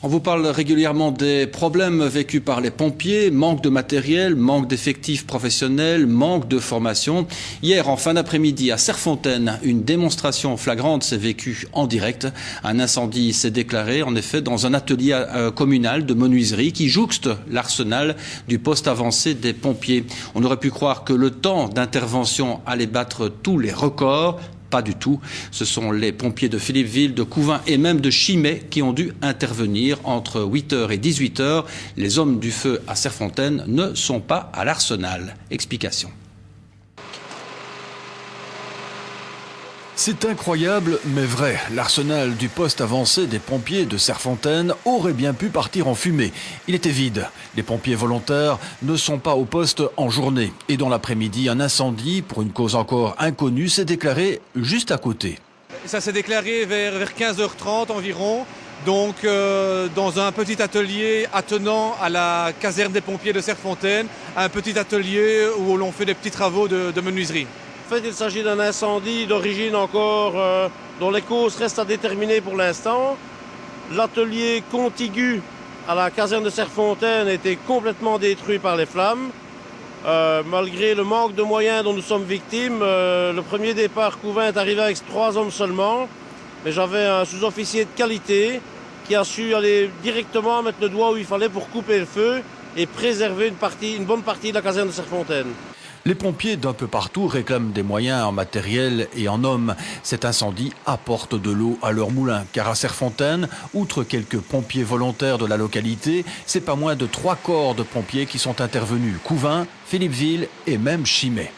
On vous parle régulièrement des problèmes vécus par les pompiers, manque de matériel, manque d'effectifs professionnels, manque de formation. Hier, en fin d'après-midi, à Serfontaine, une démonstration flagrante s'est vécue en direct. Un incendie s'est déclaré, en effet, dans un atelier communal de menuiserie qui jouxte l'arsenal du poste avancé des pompiers. On aurait pu croire que le temps d'intervention allait battre tous les records. Pas du tout. Ce sont les pompiers de Philippeville, de Couvain et même de Chimay qui ont dû intervenir entre 8h et 18h. Les hommes du feu à Serfontaine ne sont pas à l'arsenal. Explication. C'est incroyable, mais vrai. L'arsenal du poste avancé des pompiers de Serfontaine aurait bien pu partir en fumée. Il était vide. Les pompiers volontaires ne sont pas au poste en journée. Et dans l'après-midi, un incendie, pour une cause encore inconnue, s'est déclaré juste à côté. Ça s'est déclaré vers 15h30 environ. Donc dans un petit atelier attenant à la caserne des pompiers de Serfontaine, un petit atelier où l'on fait des petits travaux de menuiserie. En fait, il s'agit d'un incendie d'origine encore dont les causes restent à déterminer pour l'instant. L'atelier contigu à la caserne de Serfontaine a été complètement détruit par les flammes. Malgré le manque de moyens dont nous sommes victimes, le premier départ Couvain est arrivé avec 3 hommes seulement. Mais j'avais un sous-officier de qualité qui a su aller directement mettre le doigt où il fallait pour couper le feu et préserver une bonne partie de la caserne de Serfontaine. Les pompiers d'un peu partout réclament des moyens en matériel et en hommes. Cet incendie apporte de l'eau à leur moulin, car à Serfontaine, outre quelques pompiers volontaires de la localité, c'est pas moins de 3 corps de pompiers qui sont intervenus. Couvain, Philippeville et même Chimay.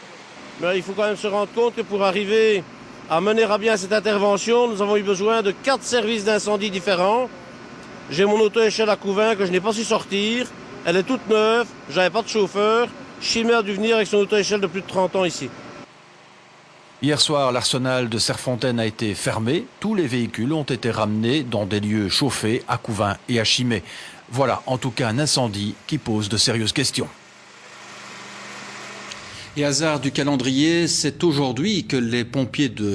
Mais il faut quand même se rendre compte que pour arriver à mener à bien cette intervention, nous avons eu besoin de 4 services d'incendie différents. J'ai mon auto-échelle à Couvain que je n'ai pas su sortir. Elle est toute neuve, j'avais pas de chauffeur. Chimay a dû venir avec son auto-échelle de plus de 30 ans ici. Hier soir, l'arsenal de Serfontaine a été fermé. Tous les véhicules ont été ramenés dans des lieux chauffés à Couvain et à Chimay. Voilà en tout cas un incendie qui pose de sérieuses questions. Et hasard du calendrier, c'est aujourd'hui que les pompiers de